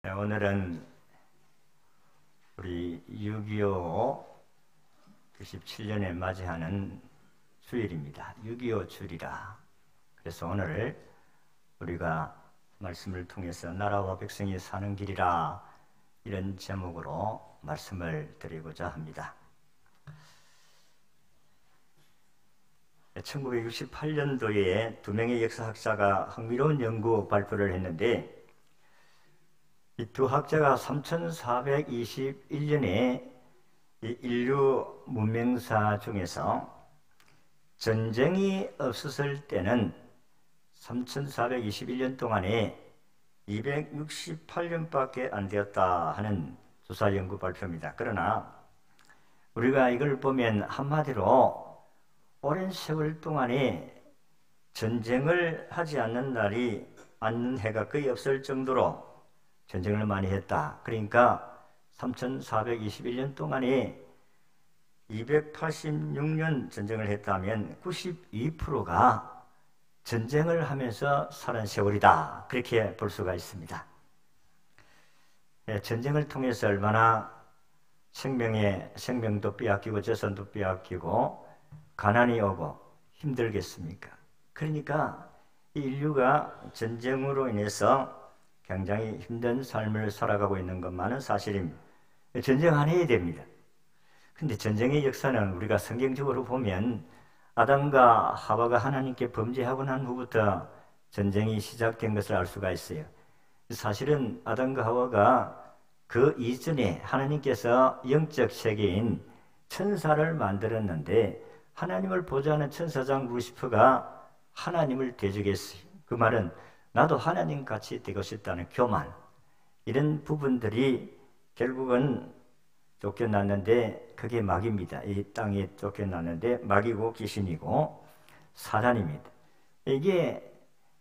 네, 오늘은 우리 6.25 97년에 맞이하는 주일입니다. 6.25 주일이라. 그래서 오늘 우리가 말씀을 통해서 나라와 백성이 사는 길이라 이런 제목으로 말씀을 드리고자 합니다. 1968년도에 두 명의 역사학자가 흥미로운 연구 발표를 했는데, 이 두 학자가 3421년에 인류 문명사 중에서 전쟁이 없었을 때는 3421년 동안에 268년밖에 안 되었다 하는 조사 연구 발표입니다. 그러나 우리가 이걸 보면 한마디로 오랜 세월 동안에 전쟁을 하지 않는 해가 거의 없을 정도로 전쟁을 많이 했다. 그러니까 3421년 동안에 286년 전쟁을 했다면 92%가 전쟁을 하면서 사는 세월이다. 그렇게 볼 수가 있습니다. 전쟁을 통해서 얼마나 생명도 빼앗기고 재산도 빼앗기고 가난이 오고 힘들겠습니까? 그러니까 이 인류가 전쟁으로 인해서 굉장히 힘든 삶을 살아가고 있는 것만은 사실입니다. 전쟁 안 해야 됩니다. 근데 전쟁의 역사는 우리가 성경적으로 보면 아담과 하와가 하나님께 범죄하고 난 후부터 전쟁이 시작된 것을 알 수가 있어요. 사실은 아담과 하와가 그 이전에 하나님께서 영적 세계인 천사를 만들었는데, 하나님을 보좌하는 천사장 루시퍼가 하나님을 대적했어요. 그 말은 나도 하나님같이 되고 싶다는 교만, 이런 부분들이 결국은 쫓겨났는데 그게 마귀입니다. 이 땅에 쫓겨났는데 마귀고 귀신이고 사단입니다. 이게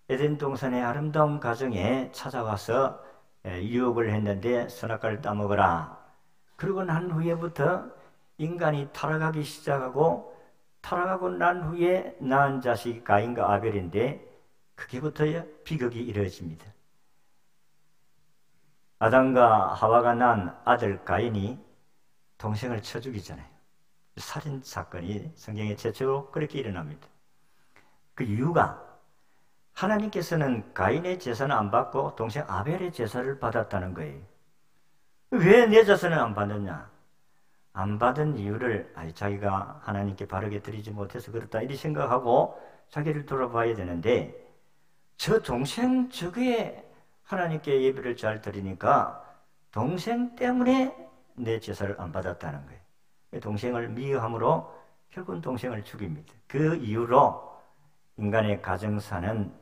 에덴 동산의 아름다운 가정에 찾아와서 유혹을 했는데 선악과를 따먹어라. 그러고 난 후에부터 인간이 타락하기 시작하고, 타락하고 난 후에 낳은 자식이 가인과 아벨인데 그게부터 비극이 이루어집니다. 아담과 하와가 낳은 아들 가인이 동생을 쳐 죽이잖아요. 살인 사건이 성경에 최초로 그렇게 일어납니다. 그 이유가 하나님께서는 가인의 제사는 안 받고 동생 아벨의 제사를 받았다는 거예요. 왜 내 제사는 안 받느냐? 안 받은 이유를 자기가 하나님께 바르게 드리지 못해서 그렇다 이렇게 생각하고 자기를 돌아봐야 되는데, 저 동생 저게 하나님께 예배를 잘 드리니까 동생 때문에 내 제사를 안 받았다는 거예요. 동생을 미워함으로 결국은 동생을 죽입니다. 그 이후로 인간의 가정사는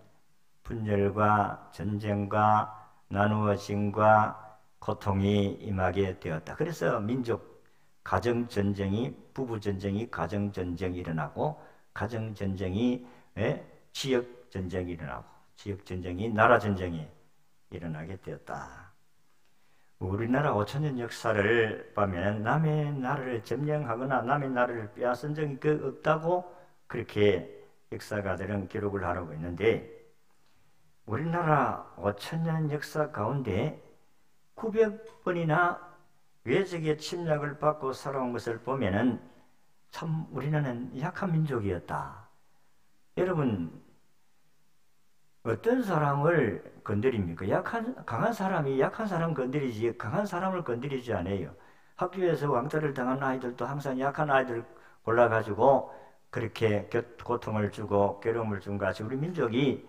분열과 전쟁과 나누어짐과 고통이 임하게 되었다. 그래서 민족 가정전쟁이, 부부전쟁이 가정전쟁이 일어나고, 가정전쟁이 지역전쟁이 일어나고, 지역전쟁이 나라전쟁이 일어나게 되었다. 우리나라 5천년 역사를 보면 남의 나라를 점령하거나 남의 나라를 빼앗은 적이 없다고 그렇게 역사가들은 기록을 하고 있는데, 우리나라 5천년 역사 가운데 900번이나 외적의 침략을 받고 살아온 것을 보면은 참 우리나라는 약한 민족이었다. 여러분, 어떤 사람을 건드립니까? 강한 사람이 약한 사람 건드리지 강한 사람을 건드리지 않아요. 학교에서 왕따를 당한 아이들도 항상 약한 아이들 골라가지고 그렇게 고통을 주고 괴로움을 준 것 같이 우리 민족이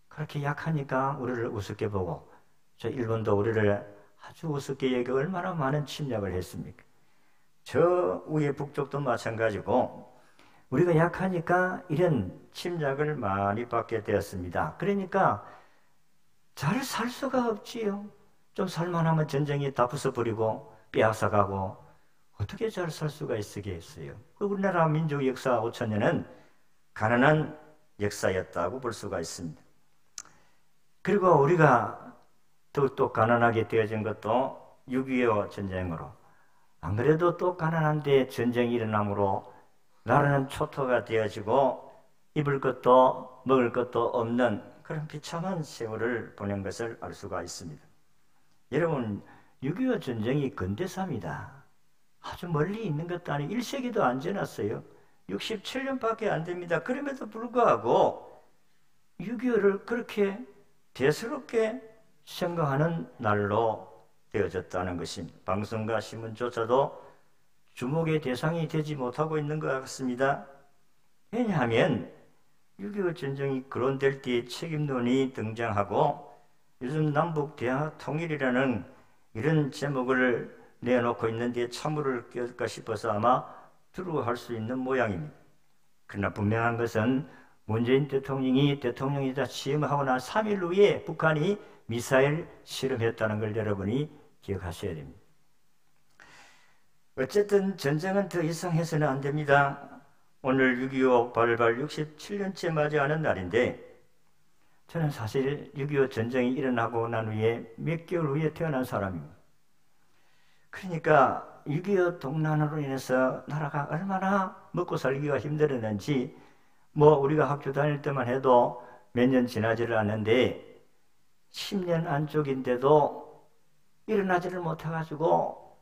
그렇게 약하니까 우리를 우습게 보고, 저 일본도 우리를 아주 우습게 여기고 얼마나 많은 침략을 했습니까? 저 위에 북쪽도 마찬가지고 우리가 약하니까 이런 침략을 많이 받게 되었습니다. 그러니까 잘 살 수가 없지요. 좀 살만하면 전쟁이 다 부숴버리고 빼앗아가고 어떻게 잘 살 수가 있겠어요. 우리나라 민족 역사 5천년은 가난한 역사였다고 볼 수가 있습니다. 그리고 우리가 더욱더 가난하게 되어진 것도 6.25 전쟁으로, 안 그래도 또 가난한데 전쟁이 일어남으로 나라는 초토가 되어지고 입을 것도 먹을 것도 없는 그런 비참한 세월을 보낸 것을 알 수가 있습니다. 여러분, 6.25 전쟁이 근대사입니다. 아주 멀리 있는 것도 아니고 1세기도 안 지났어요. 67년밖에 안 됩니다. 그럼에도 불구하고 6.25를 그렇게 대수롭게 생각하는 날로 되어졌다는 것입니다. 방송과 신문조차도 주목의 대상이 되지 못하고 있는 것 같습니다. 왜냐하면 6.25 전쟁이 거론될 때 책임론이 등장하고 요즘 남북 대화 통일이라는 이런 제목을 내놓고 있는데 참으로 낄까 싶어서 아마 두려워할 수 있는 모양입니다. 그러나 분명한 것은 문재인 대통령이 대통령이다 취임하고 난 3일 후에 북한이 미사일 실험했다는 걸 여러분이 기억하셔야 됩니다. 어쨌든 전쟁은 더 이상 해서는 안 됩니다. 오늘 6.25 발발 67년째 맞이하는 날인데 저는 사실 6.25 전쟁이 일어나고 난 후에 몇 개월 후에 태어난 사람입니다. 그러니까 6.25 동란으로 인해서 나라가 얼마나 먹고 살기가 힘들었는지 뭐 우리가 학교 다닐 때만 해도 몇 년 지나지를 않는데 10년 안쪽인데도 일어나지를 못해가지고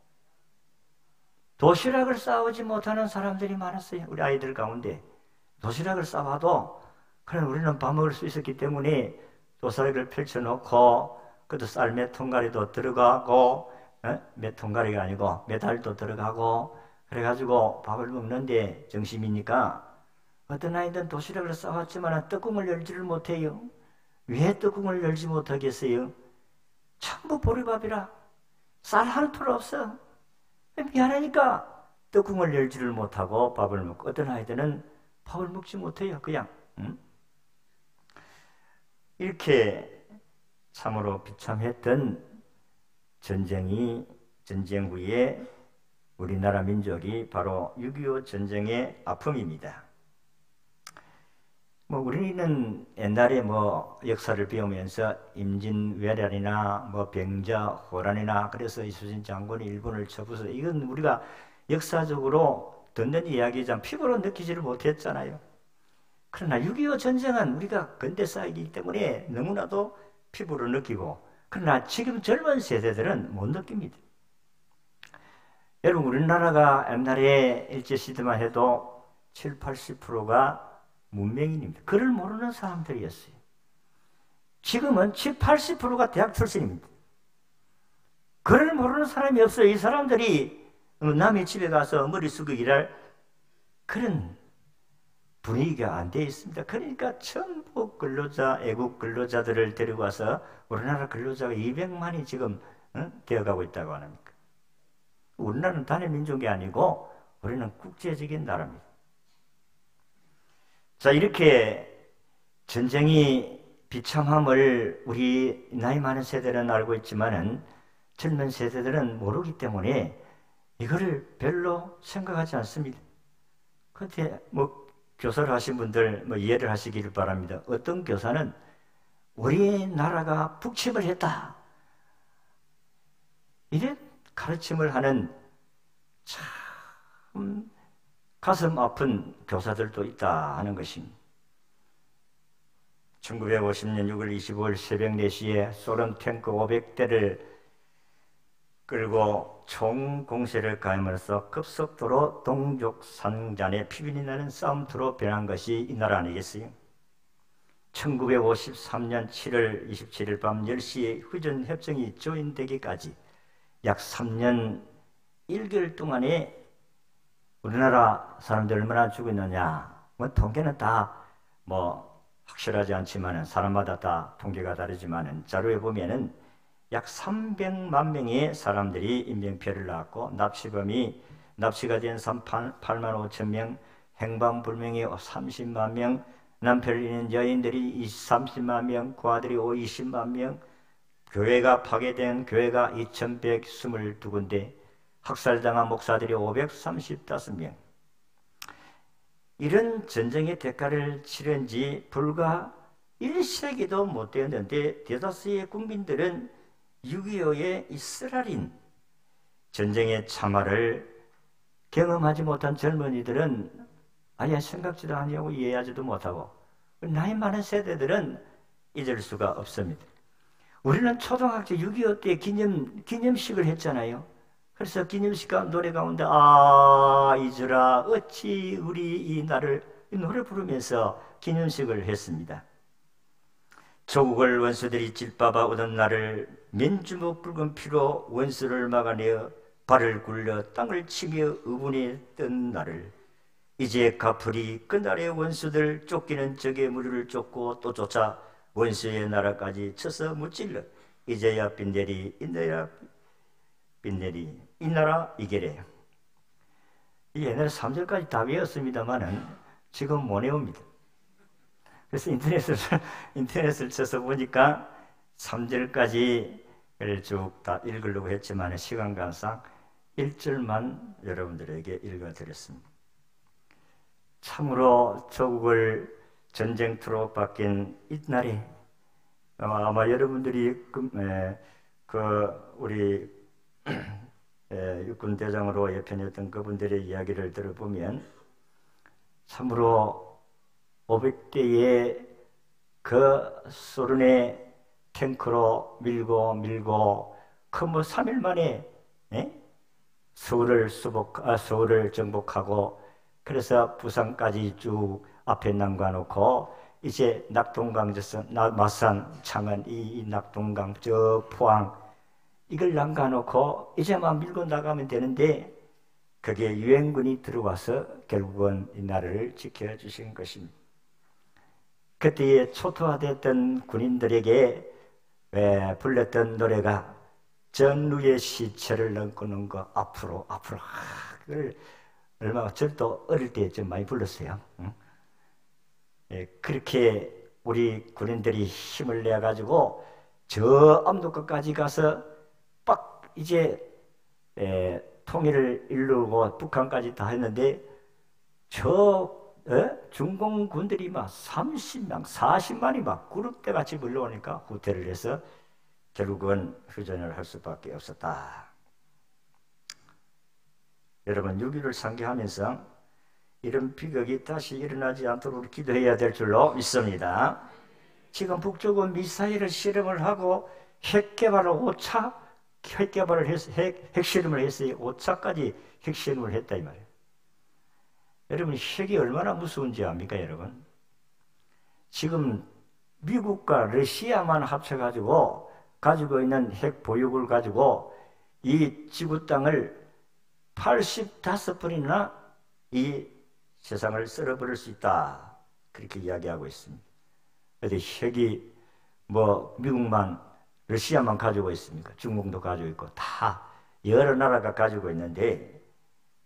도시락을 싸우지 못하는 사람들이 많았어요. 우리 아이들 가운데 도시락을 싸와도 그냥 우리는 밥 먹을 수 있었기 때문에 도시락을 펼쳐놓고 그것도 쌀 몇 통가리도 들어가고 몇 통가리가 아니고 몇 알도 들어가고 그래가지고 밥을 먹는데 정심이니까 어떤 아이들은 도시락을 싸왔지만 뚜껑을 열지를 못해요. 왜 뚜껑을 열지 못하겠어요? 전부 보리밥이라 쌀 한 톨 없어. 미안하니까 뚜껑을 열지를 못하고 밥을 먹고 어떤 아이들은 밥을 먹지 못해요. 그냥 이렇게 참으로 비참했던 전쟁 후에 우리나라 민족이 바로 6.25 전쟁의 아픔입니다. 우리는 옛날에 역사를 배우면서 임진왜란이나 병자 호란이나 그래서 이순신 장군이 일본을 쳐부서 이건 우리가 역사적으로 듣는 이야기지만 피부로 느끼지를 못했잖아요. 그러나 6.25 전쟁은 우리가 근대사이기 때문에 너무나도 피부로 느끼고 그러나 지금 젊은 세대들은 못 느낍니다. 여러분 우리나라가 옛날에 일제시대만 해도 7, 80%가 문명인입니다. 글을 모르는 사람들이었어요. 지금은 7, 80%가 대학 출신입니다. 글을 모르는 사람이 없어요. 이 사람들이 남의 집에 가서 머리 숙이고 일할 그런 분위기가 안 되어 있습니다. 그러니까 전부 근로자, 애국 근로자들을 데리고 와서 우리나라 근로자가 200만이 지금 되어가고 있다고 합니까? 우리나라는 단일 민족이 아니고 우리는 국제적인 나라입니다. 자, 이렇게 전쟁이 비참함을 우리 나이 많은 세대는 알고 있지만은 젊은 세대들은 모르기 때문에 이거를 별로 생각하지 않습니다. 그런데 교사를 하신 분들 이해를 하시기를 바랍니다. 어떤 교사는 우리나라가 북침을 했다. 이런 가르침을 하는 참 가슴 아픈 교사들도 있다 하는 것입니다. 1950년 6월 25일 새벽 4시에 소련 탱크 500대를 끌고 총공세를 가함으로써 급속도로 동족상잔의 피빈이 나는 싸움터로 변한 것이 이 나라 아니겠어요? 1953년 7월 27일 밤 10시에 휴전협정이 조인되기까지 약 3년 1개월 동안에 우리나라 사람들 얼마나 죽었느냐 통계는 다 확실하지 않지만 사람마다 다 통계가 다르지만 자료에 보면은 약 300만 명의 사람들이 인명피해를 낳았고 납치범이 납치가 된 8만 5천 명, 행방불명의 30만 명, 남편을 잃은 여인들이 30만 명, 고아들이 20만 명, 교회가 파괴된 교회가 2122군데, 학살당한 목사들이 535명. 이런 전쟁의 대가를 치른 지 불과 1세기도 못 되었는데 대다수의 국민들은 6.25의 이 쓰라린 전쟁의 참화를 경험하지 못한 젊은이들은 아예 생각지도 아니하고 이해하지도 못하고 나이 많은 세대들은 잊을 수가 없습니다. 우리는 초등학교 6.25 때 기념식을 했잖아요. 그래서 기념식 노래 가운데 이즈라 어찌 우리 이 날을 이 노래 부르면서 기념식을 했습니다. 조국을 원수들이 질밟아 오던 날을 맨주먹 붉은 피로 원수를 막아내어 발을 굴려 땅을 치며 의분이 뜬 날을 이제 가풀이 그날의 원수들 쫓기는 적의 무리를 쫓고 또 쫓아 원수의 나라까지 쳐서 무찔러 이제야 빈내리 인내야 빈내리 이 나라 이겨래. 이 옛날에 3절까지 다 외웠습니다만은 지금 못 외웁니다. 그래서 인터넷을 쳐서 보니까 3절까지를 쭉 다 읽으려고 했지만 시간 관상 1절만 여러분들에게 읽어드렸습니다. 참으로 조국을 전쟁터로 바뀐 이날에 아마 여러분들이 우리 육군 대장으로 예편했던 그분들의 이야기를 들어보면 참으로 500대의 그 소련의 탱크로 밀고 그 3일 만에 서울을 정복하고 그래서 부산까지 쭉 앞에 남겨놓고 이제 낙동강에서 마산, 창원, 이 낙동강, 저 포항 이걸 남겨놓고 이제만 밀고 나가면 되는데 그게 유엔군이 들어와서 결국은 이 나라를 지켜주신 것입니다. 그때에 초토화됐던 군인들에게 불렀던 노래가 전루의 시체를 넘고는 거 앞으로 그걸 얼마나 저도 어릴 때 좀 많이 불렀어요. 응? 그렇게 우리 군인들이 힘을 내 가지고 저 압록강까지 가서 빡 이제 통일을 이루고 북한까지 다 했는데 중공군들이 막 30명, 40만이 막 그룹대 같이 물러오니까 후퇴를 해서 결국은 휴전을 할 수밖에 없었다. 여러분 6.25를 상기하면서 이런 비극이 다시 일어나지 않도록 기도해야 될 줄로 믿습니다. 지금 북쪽은 미사일을 실험을 하고 핵실험을 했어요. 5차까지 핵실험을 했다 이 말이에요. 여러분 핵이 얼마나 무서운지 압니까 여러분? 지금 미국과 러시아만 합쳐가지고 가지고 있는 핵 보유국을 가지고 이 지구 땅을 85번이나 이 세상을 썰어버릴 수 있다. 그렇게 이야기하고 있습니다. 그런데 핵이 미국만 러시아만 가지고 있습니까? 중국도 가지고 있고 다 여러 나라가 가지고 있는데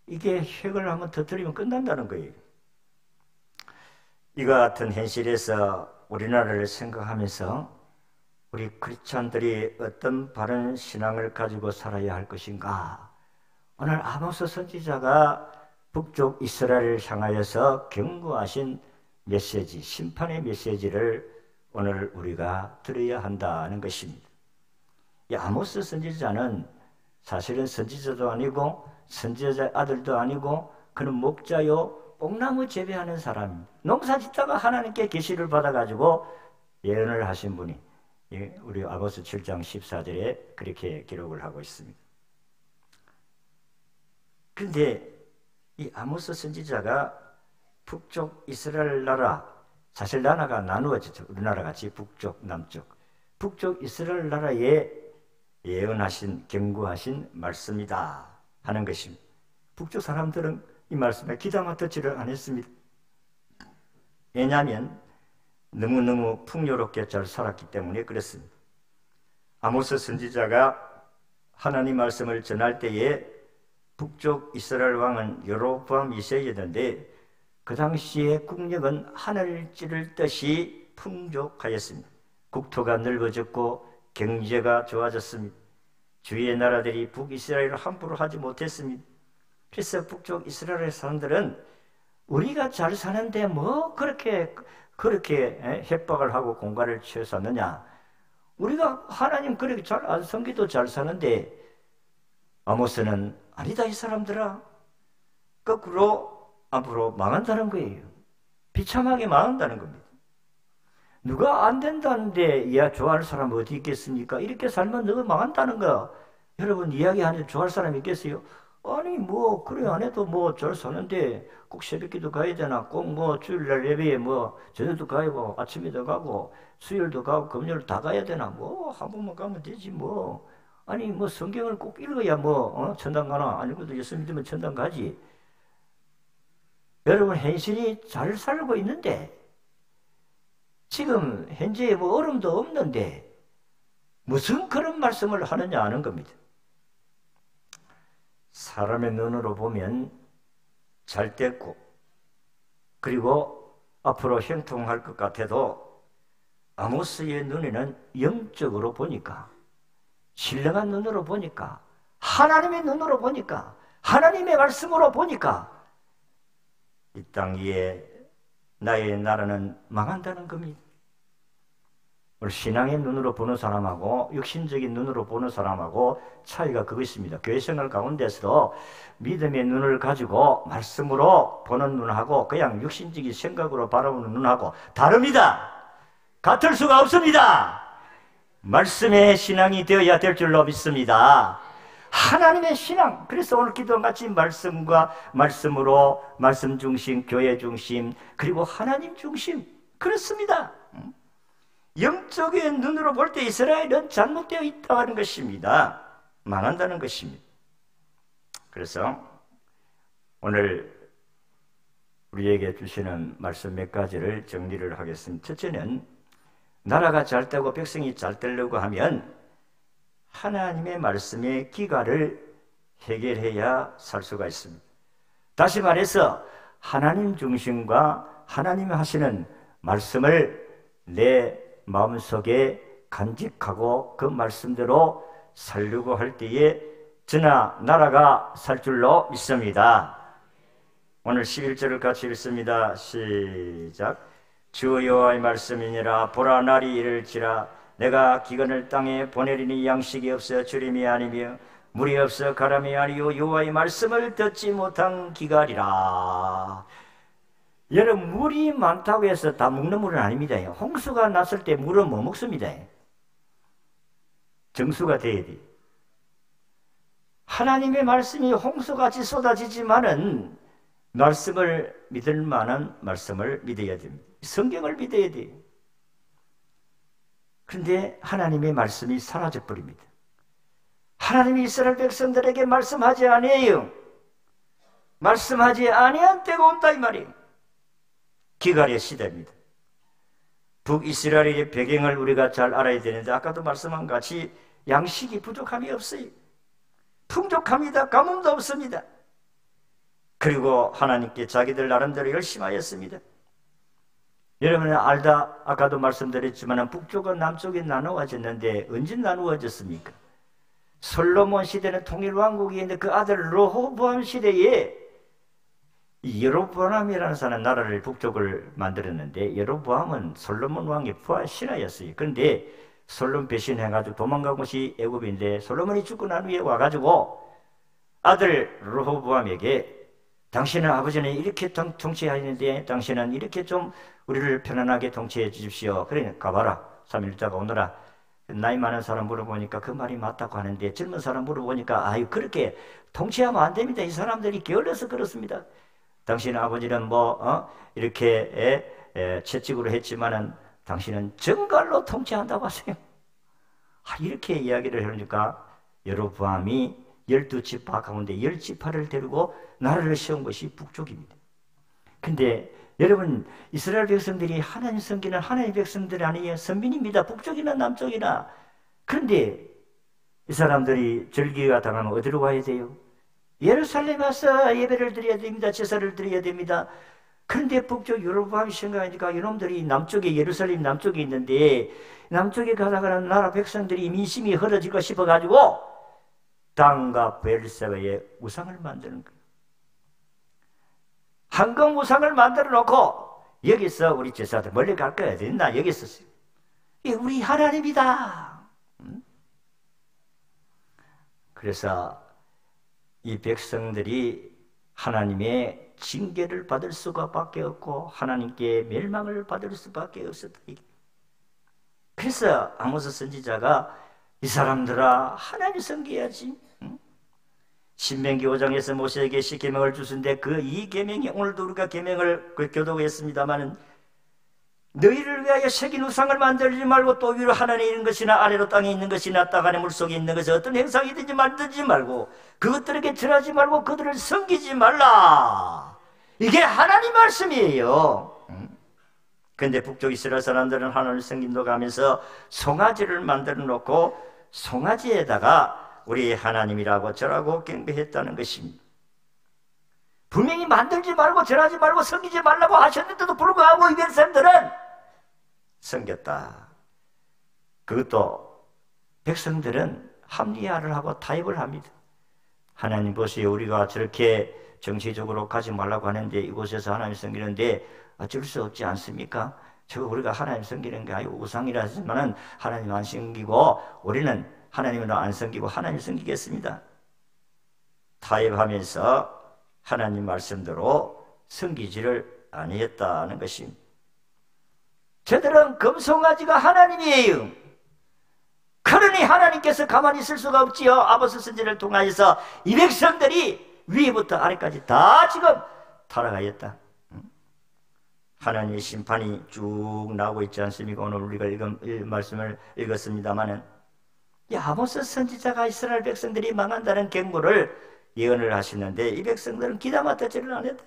이게 핵을 한번 터뜨리면 끝난다는 거예요. 이와 같은 현실에서 우리나라를 생각하면서 우리 크리스찬들이 어떤 바른 신앙을 가지고 살아야 할 것인가? 오늘 아모스 선지자가 북쪽 이스라엘을 향하여서 경고하신 메시지, 심판의 메시지를 오늘 우리가 들어야 한다는 것입니다. 이 아모스 선지자는 사실은 선지자도 아니고 선지자 아들도 아니고 그는 목자요 뽕나무 재배하는 사람입니다. 농사 짓다가 하나님께 계시를 받아가지고 예언을 하신 분이 우리 아모스 7장 14절에 그렇게 기록을 하고 있습니다. 그런데 이 아모스 선지자가 북쪽 이스라엘 나라, 사실 나라가 나누어지죠. 우리나라 같이 북쪽, 남쪽. 북쪽 이스라엘 나라에 예언하신, 경고하신 말씀이다 하는 것입니다. 북쪽 사람들은 이 말씀에 귀담아 듣지를 않았습니다. 왜냐하면 너무너무 풍요롭게 잘 살았기 때문에 그렇습니다. 아모스 선지자가 하나님 말씀을 전할 때에 북쪽 이스라엘 왕은 여로보암 2세였는데 그 당시의 국력은 하늘을 찌를 듯이 풍족하였습니다. 국토가 넓어졌고 경제가 좋아졌습니다. 주위의 나라들이 북이스라엘을 함부로 하지 못했습니다. 그래서 북쪽 이스라엘 사람들은 우리가 잘 사는데 뭐 그렇게 협박을 하고 공갈을 취했었느냐? 우리가 하나님 그렇게 잘 안 섬기도 잘 사는데 아모스는 아니다 이 사람들아 거꾸로 앞으로 망한다는 거예요. 비참하게 망한다는 겁니다. 누가 안 된다는데 야 좋아할 사람 어디 있겠습니까? 이렇게 살면 너가 망한다는 거. 여러분 이야기하는데 좋아할 사람이 있겠어요? 아니 뭐 그래 안 해도 뭐 잘 사는데 꼭 새벽기도 가야 되나? 꼭 뭐 주일날 예배에 뭐 저녁도 가고 아침에도 가고 수요일도 가고 금요일 다 가야 되나? 뭐 한 번만 가면 되지 뭐. 아니 뭐 성경을 꼭 읽어야 뭐 천당 가나? 아니고도 예수 믿으면 천당 가지. 여러분 현실이 잘 살고 있는데 지금 현재 뭐 어려움도 없는데 무슨 그런 말씀을 하느냐 하는 겁니다. 사람의 눈으로 보면 잘 됐고 그리고 앞으로 형통할 것 같아도 아모스의 눈에는 영적으로 보니까 신령한 눈으로 보니까 하나님의 눈으로 보니까 하나님의 말씀으로 보니까 이 땅 위에 나의 나라는 망한다는 겁니다. 오늘 신앙의 눈으로 보는 사람하고 육신적인 눈으로 보는 사람하고 차이가 그것입니다. 교회 생활 가운데서도 믿음의 눈을 가지고 말씀으로 보는 눈하고 그냥 육신적인 생각으로 바라보는 눈하고 다릅니다. 같을 수가 없습니다. 말씀의 신앙이 되어야 될 줄로 믿습니다. 하나님의 신앙. 그래서 오늘 기도와 같이 말씀과 말씀으로 말씀 중심, 교회 중심, 그리고 하나님 중심. 그렇습니다. 영적인 눈으로 볼 때 이스라엘은 잘못되어 있다는 것입니다. 망한다는 것입니다. 그래서 오늘 우리에게 주시는 말씀 몇 가지를 정리를 하겠습니다. 첫째는 나라가 잘 되고 백성이 잘 되려고 하면 하나님의 말씀의 기가를 해결해야 살 수가 있습니다. 다시 말해서 하나님 중심과 하나님이 하시는 말씀을 내 마음속에 간직하고 그 말씀대로 살려고 할 때에 저나 나라가 살 줄로 믿습니다. 오늘 11절을 같이 읽습니다. 시작. 주 여호와의 말씀이니라. 보라 날이 이를지라. 내가 기근을 땅에 보내리니 양식이 없어 주림이 아니며 물이 없어 가람이 아니요 여호와의 말씀을 듣지 못한 기갈이라. 여러분 물이 많다고 해서 다 먹는 물은 아닙니다. 홍수가 났을 때 물은 못 먹습니다. 정수가 돼야 돼. 하나님의 말씀이 홍수같이 쏟아지지만은 말씀을 믿을 만한 말씀을 믿어야 됩니다. 성경을 믿어야 돼요. 그런데 하나님의 말씀이 사라져 버립니다. 하나님이 이스라엘 백성들에게 말씀하지 아니에요. 말씀하지 아니한 때가 온다 이 말이에요. 기갈의 시대입니다. 북이스라엘의 배경을 우리가 잘 알아야 되는데 아까도 말씀한 같이 양식이 부족함이 없어요. 풍족합니다. 가뭄도 없습니다. 그리고 하나님께 자기들 나름대로 열심히 하였습니다. 여러분은 알다 아까도 말씀드렸지만 북쪽과 남쪽이 나누어졌는데 언제 나누어졌습니까? 솔로몬 시대는 통일왕국이었는데 그 아들 르호보암 시대에 여로보암이라는 사람 나라를 북쪽을 만들었는데 여로보암은 솔로몬 왕의 부하 신하였어요. 그런데 솔로몬 배신해가지고 도망간 곳이 애굽인데 솔로몬이 죽고 난 후에 와가지고 아들 르호보암에게 당신은 아버지는 이렇게 통치하였는데 당신은 이렇게 좀 우리를 편안하게 통치해 주십시오. 그러니까 가봐라. 3일자가 오너라. 나이 많은 사람 물어보니까 그 말이 맞다고 하는데 젊은 사람 물어보니까 아유 그렇게 통치하면 안 됩니다. 이 사람들이 게을러서 그렇습니다. 당신 아버지는 이렇게 채찍으로 했지만은 당신은 정갈로 통치한다고 하세요. 이렇게 이야기를 해놓으니까 여로보암이 12지파 가운데 10지파를 데리고 나라를 세운 것이 북쪽입니다. 근데 여러분 이스라엘 백성들이 하나님 섬기는 하나님 백성들이 아니에요. 선민입니다. 북쪽이나 남쪽이나. 그런데 이 사람들이 절기가 당하면 어디로 가야 돼요? 예루살렘 와서 예배를 드려야 됩니다. 제사를 드려야 됩니다. 그런데 북쪽 여로보암이 생각하니까 이놈들이 남쪽에 예루살렘 남쪽에 있는데 남쪽에 가다가는 나라 백성들이 민심이 흐려질까 싶어가지고 단과 베르세바에 우상을 만드는 거예요. 황금 우상을 만들어 놓고 여기서 우리 제사들 멀리 갈 거야 됐나 여기 있었어요. 우리 하나님이다. 그래서 이 백성들이 하나님의 징계를 받을 수가 밖에 없고 하나님께 멸망을 받을 수밖에 없었다. 그래서 아모스 선지자가 이 사람들아 하나님 섬겨야지. 신명기 5장에서 모세에게 10계명을 주신데 그 이 계명이 오늘도 우리가 계명을 교독했습니다마는 너희를 위하여 새긴 우상을 만들지 말고 또 위로 하늘에 있는 것이나 아래로 땅에 있는 것이나 땅 안에 물속에 있는 것이 어떤 행상이든지 만들지 말고 그것들에게 절하지 말고 그들을 섬기지 말라. 이게 하나님 말씀이에요. 그런데 북쪽 이스라엘 사람들은 하나님을 섬긴다고 하면서 송아지를 만들어 놓고 송아지에다가 우리 하나님이라고 절하고 경배했다는 것입니다. 분명히 만들지 말고 절하지 말고 섬기지 말라고 하셨는데도 불구하고 이 백성들은 섬겼다. 그것도 백성들은 합리화를 하고 타협을 합니다. 하나님 보세요. 우리가 저렇게 정치적으로 가지 말라고 하는데 이곳에서 하나님 섬기는데 어쩔 수 없지 않습니까? 저거 우리가 하나님 섬기는 게 아니고 우상이라 하지만은 하나님 안 섬기고 우리는 하나님을 안 섬기고 하나님 섬기겠습니다. 타협하면서 하나님 말씀대로 섬기지를 아니했다는 것입니다. 저들은 금송아지가 하나님이에요. 그러니 하나님께서 가만히 있을 수가 없지요. 아모스 선지자를 통하여서 이 백성들이 위에부터 아래까지 다 지금 타락하였다. 하나님의 심판이 쭉 나오고 있지 않습니까? 오늘 우리가 말씀을 읽었습니다마는 이 아모스 선지자가 이스라엘 백성들이 망한다는 경고를 예언을 하시는데 이 백성들은 기다마 듣지를 안 했다.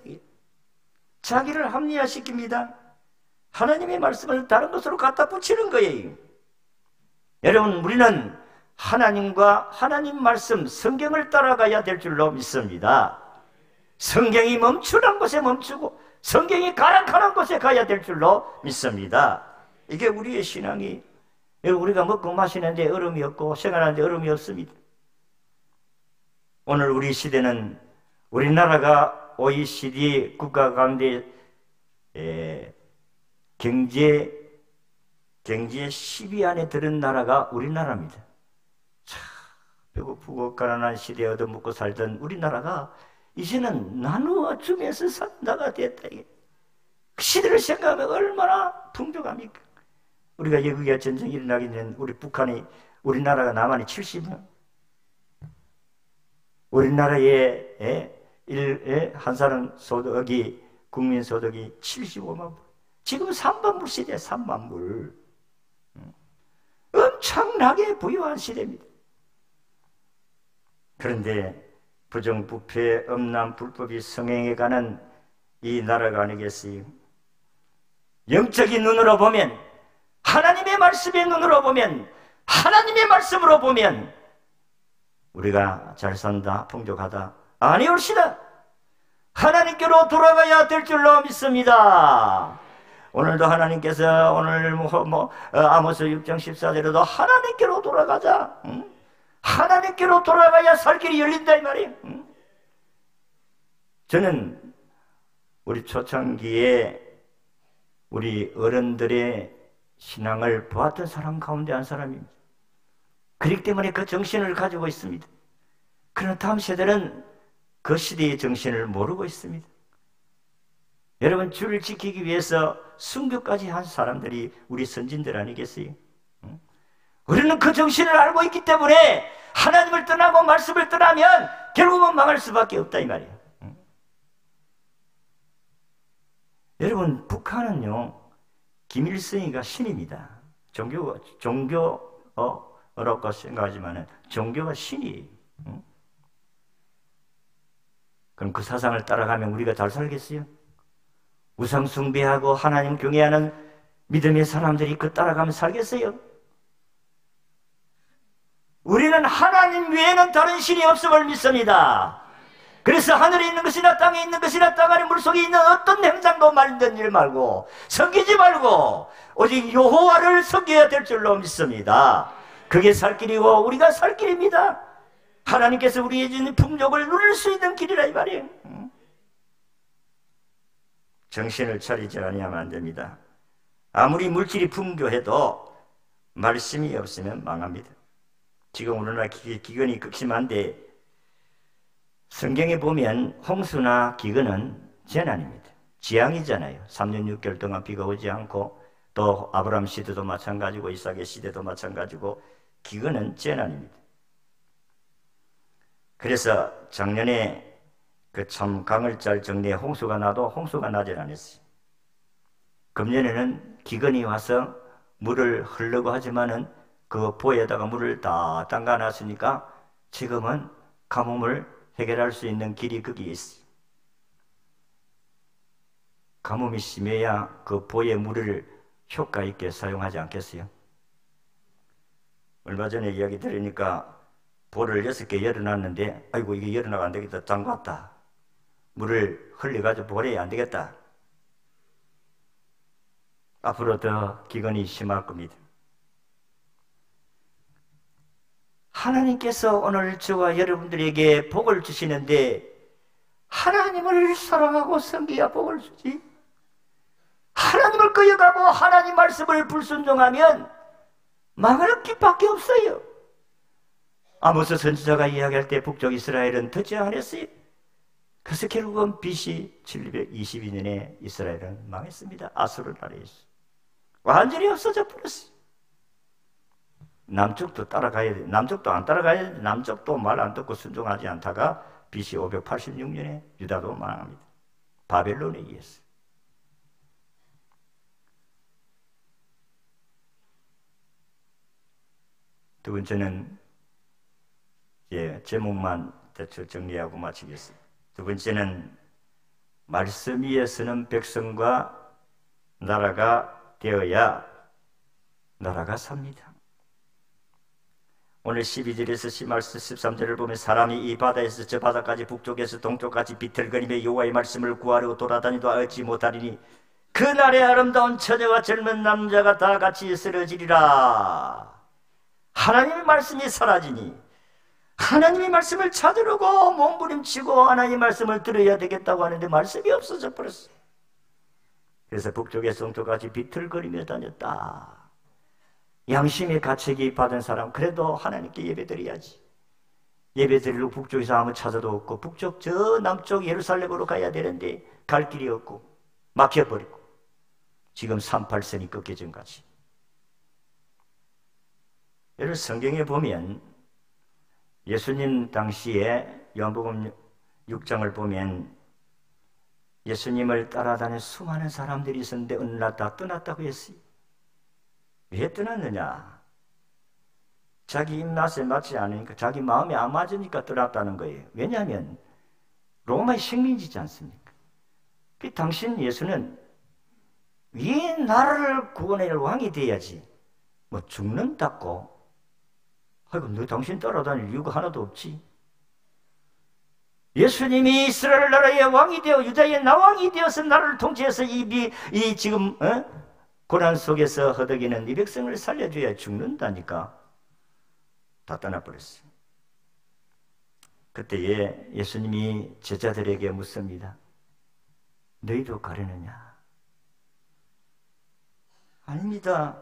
자기를 합리화시킵니다. 하나님의 말씀을 다른 것으로 갖다 붙이는 거예요. 여러분, 우리는 하나님과 하나님 말씀, 성경을 따라가야 될 줄로 믿습니다. 성경이 멈추는 곳에 멈추고 성경이 가라앉는 곳에 가야 될 줄로 믿습니다. 이게 우리의 신앙이. 우리가 먹고 마시는데 얼음이 없고 생활하는데 얼음이 없습니다. 오늘 우리 시대는 우리나라가 OECD 국가 가운데 경제 10위 안에 드는 나라가 우리나라입니다. 참 배고프고 가난한 시대에 얻어먹고 살던 우리나라가 이제는 나누어 주면서 산다가 됐다. 그 시대를 생각하면 얼마나 풍족합니까? 우리가 여기가 전쟁이 일어나기 전에 우리 북한이 우리나라가 남한이 70명. 우리나라의 한 사람 소득이 국민 소득이 75만 불. 지금 3만 불 시대에 3만 불. 엄청나게 부유한 시대입니다. 그런데 부정부패, 음란, 불법이 성행해가는 이 나라가 아니겠어요? 영적인 눈으로 보면, 하나님의 말씀의 눈으로 보면, 하나님의 말씀으로 보면 우리가 잘 산다, 풍족하다. 아니올시다. 하나님께로 돌아가야 될 줄로 믿습니다. 오늘도 하나님께서 오늘 아모스 6장 14절에도 하나님께로 돌아가자. 하나님께로 돌아가야 살 길이 열린다 이 말이에요. 저는 우리 초창기에 우리 어른들의 신앙을 보았던 사람 가운데 한 사람입니다. 그렇기 때문에 그 정신을 가지고 있습니다. 그러나 다음 세대는 그 시대의 정신을 모르고 있습니다. 여러분, 주를 지키기 위해서 순교까지 한 사람들이 우리 선진들 아니겠어요? 우리는 그 정신을 알고 있기 때문에 하나님을 떠나고 말씀을 떠나면 결국은 망할 수밖에 없다 이 말이에요. 여러분, 북한은요 김일성이가 신입니다. 종교라고 생각하지만 종교가 신이에요. 그럼 그 사상을 따라가면 우리가 잘 살겠어요? 우상 숭배하고 하나님 경외하는 믿음의 사람들이 그 따라가면 살겠어요? 우리는 하나님 외에는 다른 신이 없음을 믿습니다. 그래서 하늘에 있는 것이나 땅에 있는 것이나 땅 아래 물속에 있는 어떤 행상도 만든지 말고 섬기지 말고 오직 여호와를 섬겨야 될 줄로 믿습니다. 그게 살 길이고 우리가 살 길입니다. 하나님께서 우리의 주신 풍족을 누릴 수 있는 길이라 이 말이에요. 정신을 차리지 아니하면 안 됩니다. 아무리 물질이 풍부해도 말씀이 없으면 망합니다. 지금 우리나라 기근이 극심한데 성경에 보면 홍수나 기근은 재난입니다. 재앙이잖아요. 3년 6개월 동안 비가 오지 않고 또 아브라함 시대도 마찬가지고 이삭의 시대도 마찬가지고 기근은 재난입니다. 그래서 작년에 그 참 강을 짤 정리에 홍수가 나도 홍수가 나질 않았어요. 금년에는 기근이 와서 물을 흐르고 하지만은 그 보에다가 물을 다 담가놨으니까 지금은 가뭄을 해결할 수 있는 길이 거기에 있어요. 가뭄이 심해야 그 보의 물을 효과 있게 사용하지 않겠어요? 얼마 전에 이야기 들으니까 보를 6개 열어놨는데 아이고 이게 열어놔가 안 되겠다, 잠갔다. 물을 흘려가지고 보내야 안 되겠다. 앞으로 더 기근이 심할 겁니다. 하나님께서 오늘 저와 여러분들에게 복을 주시는데 하나님을 사랑하고 섬기야 복을 주지. 하나님을 꺼여가고 하나님 말씀을 불순종하면 망할 길밖에 없어요. 아모스 선지자가 이야기할 때 북쪽 이스라엘은 듣지 않았어요. 그래서 결국은 BC 722년에 이스라엘은 망했습니다. 아수르 나라에 있어요. 완전히 없어져 버렸어요. 남쪽도 따라가야 돼. 남쪽도 안 따라가야 돼. 남쪽도 말 안 듣고 순종하지 않다가 BC 586년에 유다도 망합니다. 바벨론에 의해서. 두 번째는 제목만 대충 정리하고 마치겠습니다. 두 번째는 말씀 위에 서는 백성과 나라가 되어야 나라가 삽니다. 오늘 12절에서 13절을 보면 사람이 이 바다에서 저 바다까지 북쪽에서 동쪽까지 비틀거리며 여호와의 말씀을 구하려고 돌아다니도 얻지 못하리니 그날의 아름다운 처녀와 젊은 남자가 다 같이 쓰러지리라. 하나님의 말씀이 사라지니 하나님의 말씀을 찾으려고 몸부림치고 하나님의 말씀을 들어야 되겠다고 하는데 말씀이 없어져 버렸어요. 그래서 북쪽에서 동쪽까지 비틀거리며 다녔다. 양심의 가책이 받은 사람 그래도 하나님께 예배드려야지. 예배드리려고 북쪽에서 아무 찾아도 없고 북쪽 저 남쪽 예루살렘으로 가야 되는데 갈 길이 없고 막혀버리고 지금 38선이 꺾여진 같이. 여러분 성경에 보면 예수님 당시에 요한복음 6장을 보면 예수님을 따라다니는 수많은 사람들이 있었는데 어느 날 다 떠났다고 했어요. 왜 떠났느냐? 자기 입맛에 맞지 않으니까 자기 마음에 안 맞으니까 떠났다는 거예요. 왜냐하면 로마의 식민지지 않습니까? 그 당신 예수는 왜 나라를 구원할 왕이 돼야지 뭐 죽는다고 아이고 너 당신 따라다닐 이유가 하나도 없지. 예수님이 이스라엘 나라의 왕이 되어 유다의 나왕이 되어서 나라를 통치해서 이 지금 고난 속에서 허덕이는 이 백성을 살려줘야 죽는다니까 다 떠나버렸어요. 그때에 예수님이 제자들에게 묻습니다. 너희도 가려느냐? 아닙니다.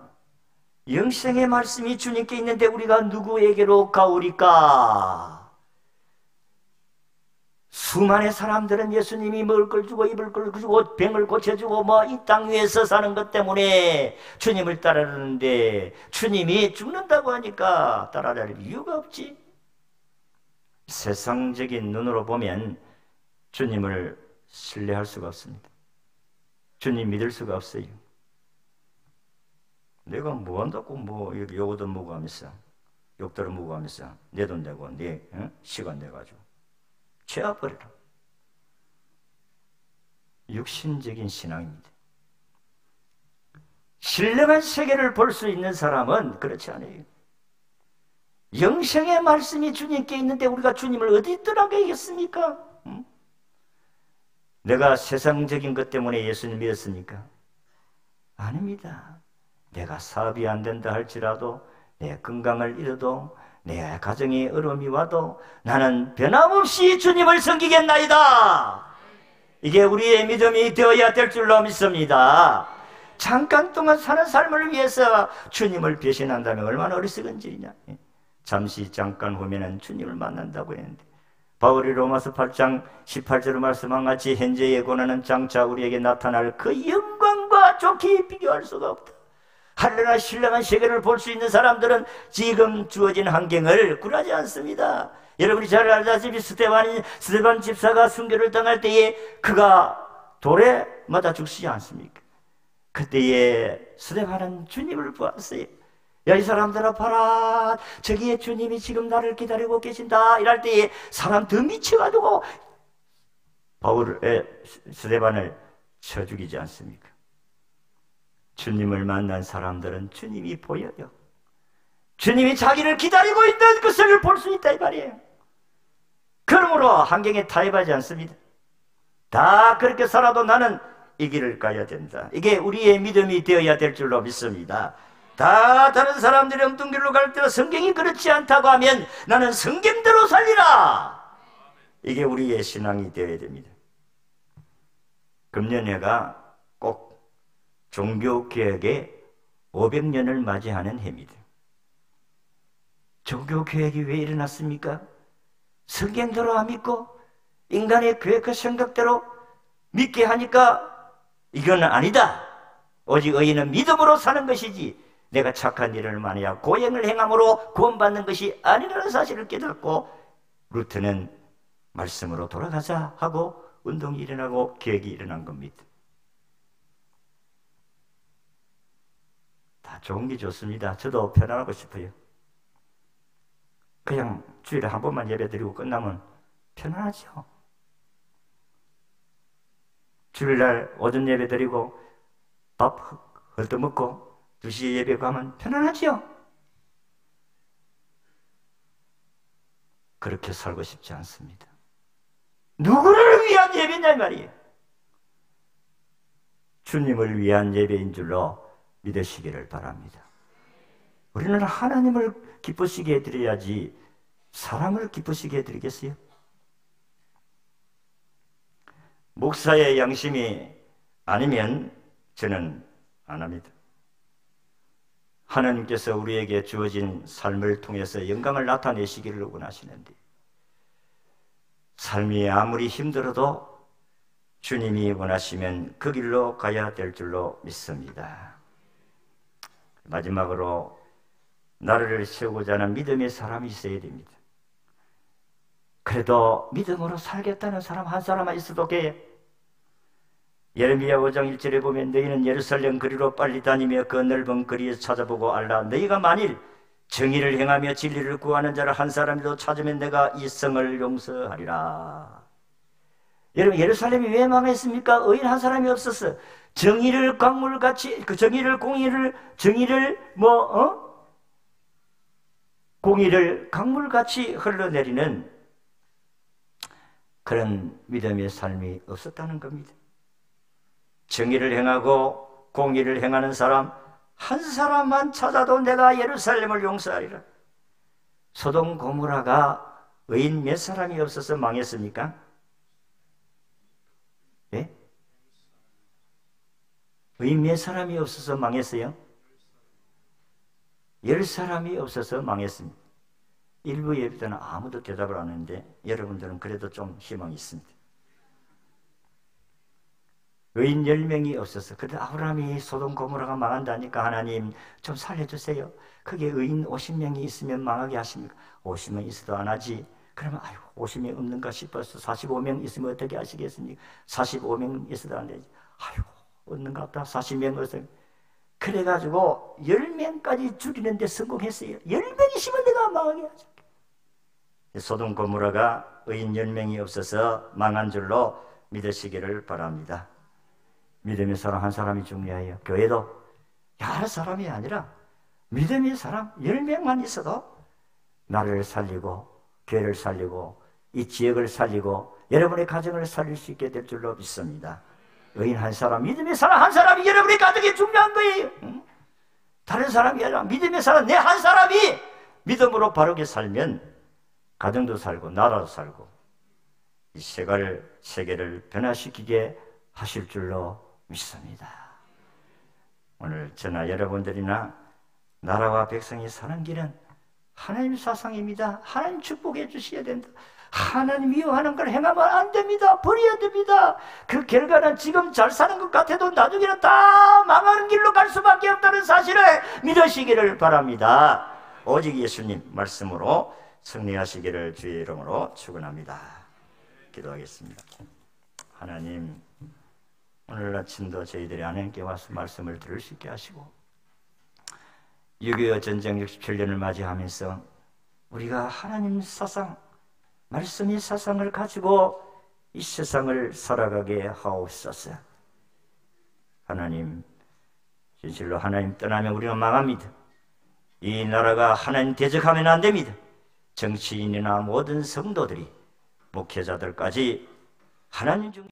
영생의 말씀이 주님께 있는데 우리가 누구에게로 가오리까? 수많은 사람들은 예수님이 먹을 걸 주고 입을 걸 주고 병을 고쳐주고 뭐 이 땅 위에서 사는 것 때문에 주님을 따르는데 주님이 죽는다고 하니까 따라다닐 이유가 없지. 세상적인 눈으로 보면 주님을 신뢰할 수가 없습니다. 주님 믿을 수가 없어요. 내가 뭐 한다고 뭐 요거도 뭐고 하면서 욕들을 뭐고 하면서 내 돈 내고 내 시간 내가지고 채워버려라. 육신적인 신앙입니다. 신령한 세계를 볼 수 있는 사람은 그렇지 않아요. 영생의 말씀이 주님께 있는데 우리가 주님을 어디 떠나가겠습니까? 내가 세상적인 것 때문에 예수님 믿었습니까? 아닙니다. 내가 사업이 안 된다 할지라도 내 건강을 잃어도 내 가정에 어려움이 와도 나는 변함없이 주님을 섬기겠나이다. 이게 우리의 믿음이 되어야 될 줄로 믿습니다. 잠깐 동안 사는 삶을 위해서 주님을 배신한다면 얼마나 어리석은 일이냐. 잠시 잠깐 후면은 주님을 만난다고 했는데 바울이 로마서 8장 18절로 말씀한 같이 현재의 고난은 장차 우리에게 나타날 그 영광과 좋게 비교할 수가 없다. 한련한 신령한 세계를 볼 수 있는 사람들은 지금 주어진 환경을 굴하지 않습니다. 여러분이 잘 알다시피 스데반 집사가 순교를 당할 때에 그가 돌에 맞아 죽지 않습니까? 그때에 스데반은 주님을 보았어요. 야, 이 사람들아 봐라, 저기에 주님이 지금 나를 기다리고 계신다. 이럴 때에 사람 더 미쳐가지고 스데반을 쳐 죽이지 않습니까? 주님을 만난 사람들은 주님이 보여요. 주님이 자기를 기다리고 있는 것을 볼 수 있다 이 말이에요. 그러므로 환경에 타협하지 않습니다. 다 그렇게 살아도 나는 이 길을 가야 된다. 이게 우리의 믿음이 되어야 될 줄로 믿습니다. 다 다른 사람들이 엉뚱 길로 갈 때 성경이 그렇지 않다고 하면 나는 성경대로 살리라. 이게 우리의 신앙이 되어야 됩니다. 금년해가 꼭 종교개혁의 500년을 맞이하는 해입니다. 종교개혁이 왜 일어났습니까? 성경대로 안 믿고 인간의 계획과 생각대로 믿게 하니까 이건 아니다. 오직 의인은 믿음으로 사는 것이지 내가 착한 일을 많이 하고 고행을 행함으로 구원받는 것이 아니라는 사실을 깨닫고 루트는 말씀으로 돌아가자 하고 운동이 일어나고 계획이 일어난 겁니다. 다 좋은 게 좋습니다. 저도 편안하고 싶어요. 그냥 주일에 한 번만 예배드리고 끝나면 편안하죠. 주일날 오전 예배드리고 밥 헐떡먹고 2시에 예배 가면 편안하죠. 그렇게 살고 싶지 않습니다. 누구를 위한 예배냐 이 말이에요. 주님을 위한 예배인 줄로 믿으시기를 바랍니다. 우리는 하나님을 기쁘시게 해드려야지 사람을 기쁘시게 해드리겠어요? 목사의 양심이 아니면 저는 안 합니다. 하나님께서 우리에게 주어진 삶을 통해서 영광을 나타내시기를 원하시는데 삶이 아무리 힘들어도 주님이 원하시면 그 길로 가야 될 줄로 믿습니다. 마지막으로 나를 세우고자 하는 믿음의 사람이 있어야 됩니다. 그래도 믿음으로 살겠다는 사람 한 사람만 있어도 돼. 예레미야 5장 1절에 보면 너희는 예루살렘 거리로 빨리 다니며 그 넓은 거리에서 찾아보고 알라. 너희가 만일 정의를 행하며 진리를 구하는 자를 한 사람이라도 찾으면 내가 이 성을 용서하리라. 여러분, 예루살렘이 왜 망했습니까? 의인 한 사람이 없었어. 정의를 광물같이, 공의를 강물같이 흘러내리는 그런 믿음의 삶이 없었다는 겁니다. 정의를 행하고 공의를 행하는 사람 한 사람만 찾아도 내가 예루살렘을 용서하리라. 소돔 고모라가 의인 몇 사람이 없어서 망했습니까? 예? 의인 몇 사람이 없어서 망했어요? 10사람이 없어서 망했습니다. 일부 예배 때는 아무도 대답을 안 했는데 여러분들은 그래도 좀 희망이 있습니다. 의인 10명이 없어서. 근데 아브라함이 소돔 고모라가 망한다니까 하나님 좀 살려주세요. 그게 의인 50명이 있으면 망하게 하십니까? 50명 있어도 안 하지. 그러면 아이고 50명 없는가 싶어서 45명 있으면 어떻게 하시겠습니까? 45명 있어도 안 되지. 아이고 없는가 보다. 40명 없어요. 그래가지고 10명까지 줄이는데 성공했어요. 10명 있으면 내가 망하게 하죠. 소돔 고모라가 의인 10명이 없어서 망한 줄로 믿으시기를 바랍니다. 믿음의 사람 한 사람이 중요해요. 교회도 여러 사람이 아니라 믿음의 사람 10명만 있어도 나를 살리고 교회를 살리고 이 지역을 살리고 여러분의 가정을 살릴 수 있게 될 줄로 믿습니다. 의인 한 사람, 믿음의 사람 한 사람이 여러분의 가정이 중요한 거예요. 응? 다른 사람이 아니라 믿음의 사람 내 한 사람이 믿음으로 바르게 살면 가정도 살고 나라도 살고 이 세계를 변화시키게 하실 줄로 믿습니다. 오늘 저나 여러분들이나 나라와 백성이 사는 길은 하나님 사상입니다. 하나님 축복해 주셔야 된다. 하나님 미워하는 걸 행하면 안 됩니다. 버려야 됩니다. 그 결과는 지금 잘 사는 것 같아도 나중에는 다 망하는 길로 갈 수밖에 없다는 사실을 믿으시기를 바랍니다. 오직 예수님 말씀으로 승리하시기를 주의 이름으로 축원합니다. 기도하겠습니다. 하나님, 오늘 아침도 저희들이 하나님께 와서 말씀을 들을 수 있게 하시고 6.25 전쟁 67년을 맞이하면서 우리가 하나님 사상, 말씀의 사상을 가지고 이 세상을 살아가게 하옵소서. 하나님, 진실로 하나님 떠나면 우리는 망합니다. 이 나라가 하나님 대적하면 안 됩니다. 정치인이나 모든 성도들이, 목회자들까지 하나님 중